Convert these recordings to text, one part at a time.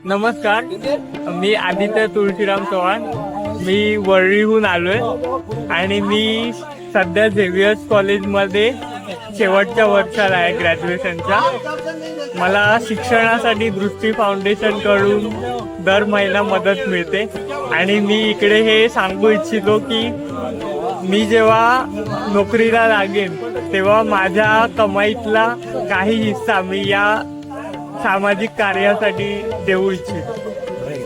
नमस्कार, मी आदित्य तुळशीराम चव्हाण. मी वरळीहून आलोय आणि मी सध्या झेवियर्स कॉलेजमध्ये शेवटच्या वर्षाला आहे ग्रॅज्युएशनच्या. मला शिक्षणासाठी दृष्टी फाउंडेशनकडून दर महिना मदत मिळते आणि मी इकडे हे सांगू इच्छितो की मी जेव्हा नोकरीला लागेन तेव्हा माझ्या कमाईतला काही हिस्सा मी या सामाजिक कार्यासाठी દેવું ઈચ્છું.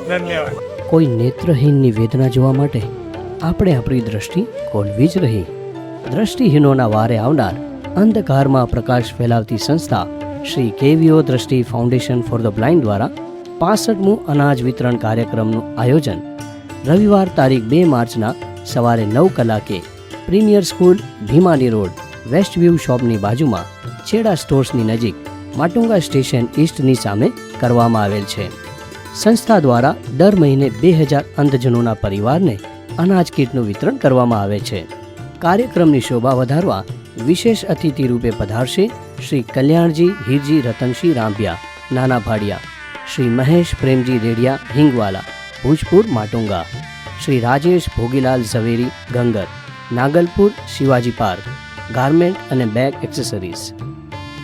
ધન્યવાદ. કોઈ નેત્રહીનની વેદના જોવા માટે આપણે આપણી દ્રષ્ટિ ખોલવી જ રહી. દ્રષ્ટિહીનોના વારે આવનાર અંધકારમાં પ્રકાશ ફેલાવતી સંસ્થા શ્રી કેવીઓ દ્રષ્ટિ ફાઉન્ડેશન ફોર ધ બ્લાઇન્ડ દ્વારા 65મું અનાજ વિતરણ કાર્યક્રમનું આયોજન રવિવાર તારીખ 2 માર્ચના સવારે 9 કલાકે premier school Bhimani road west view શોપની બાજુમાં છેડા સ્ટોર્સની નજીક માટુંગા સ્ટેશન ઈસ્ટની સામે કરવામાં આવેલ છે. સંસ્થા દ્વારા દર મહિને 2000 અંધજનોના પરિવારને અનાજ કીટનું વિતરણ કરવામાં આવે છે. કાર્યક્રમની શોભા વધારવા વિશેષ અતિથિ રૂપે પધારશે શ્રી કલ્યાણજી હીરજી રતનસિંહ રાંભિયા નાના ભાડિયા, શ્રી મહેશ પ્રેમજી રેડિયા હિંગવાલા ભુજપુર માટુંગા, શ્રી રાજેશ ભોગીલાલ ઝવેરી ગંગર નાગલપુર શિવાજી પાર્ક ગાર્મેન્ટ અને બેગ એક્સેસરીઝ.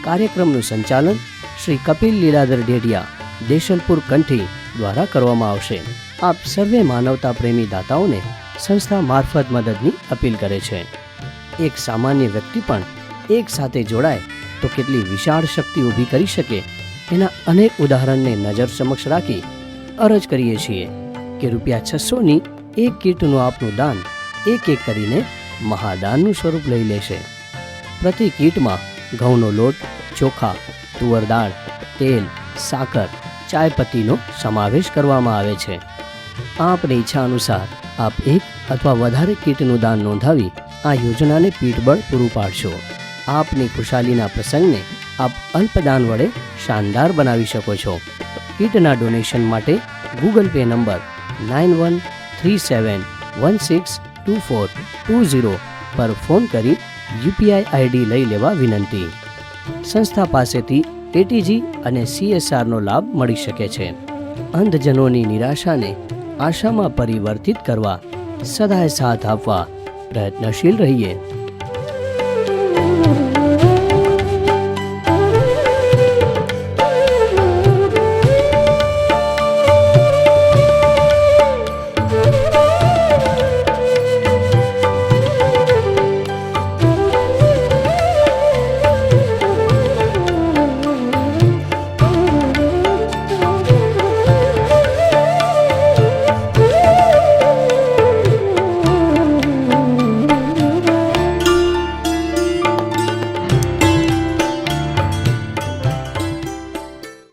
કાર્યક્રમનું સંચાલન શ્રી કપિલ લીલાધર ડેડિયા દેશલપુર કંઠી દ્વારા કરવામાં આવશે. આપ સર્વે માનવતા પ્રેમી દાતાઓને સંસ્થા મારફત મદદની અપીલ કરે છે. એક સામાન્ય વ્યક્તિ પણ એક સાથે જોડાય તો કેટલી વિશાળ શક્તિ ઊભી કરી શકે એના અનેક ઉદાહરણને નજર સમક્ષ રાખી અરજ કરીએ છીએ કે ₹600ની એક કીટનું આપનું દાન એક એક કરીને મહાદાનનું સ્વરૂપ લઈ લેશે. પ્રતિ કીટમાં ઘઉંનો લોટ, ચોખા, તુવર દાળ, તેલ, સાકર, ચાયપત્તીનો સમાવેશ કરવામાં આવે છે. આપની ઈચ્છા અનુસાર આપ એક અથવા વધારે કીટનું દાન નોંધાવી આ યોજનાને પીઠબળ પૂરું પાડશો. આપની ખુશાલીના પ્રસંગને આપ અલ્પદાન વડે શાનદાર બનાવી શકો છો. કીટના ડોનેશન માટે ગૂગલ પે નંબર 9137162420 પર ફોન કરી યુપીઆઈ આઈડી લઈ લેવા વિનંતી. સંસ્થા પાસેથી એટીજી અને CSRનો લાભ મળી શકે છે. અંધજનોની નિરાશાને આશામાં પરિવર્તિત કરવા સદાય સાથ આપવા પ્રયત્નશીલ રહીએ.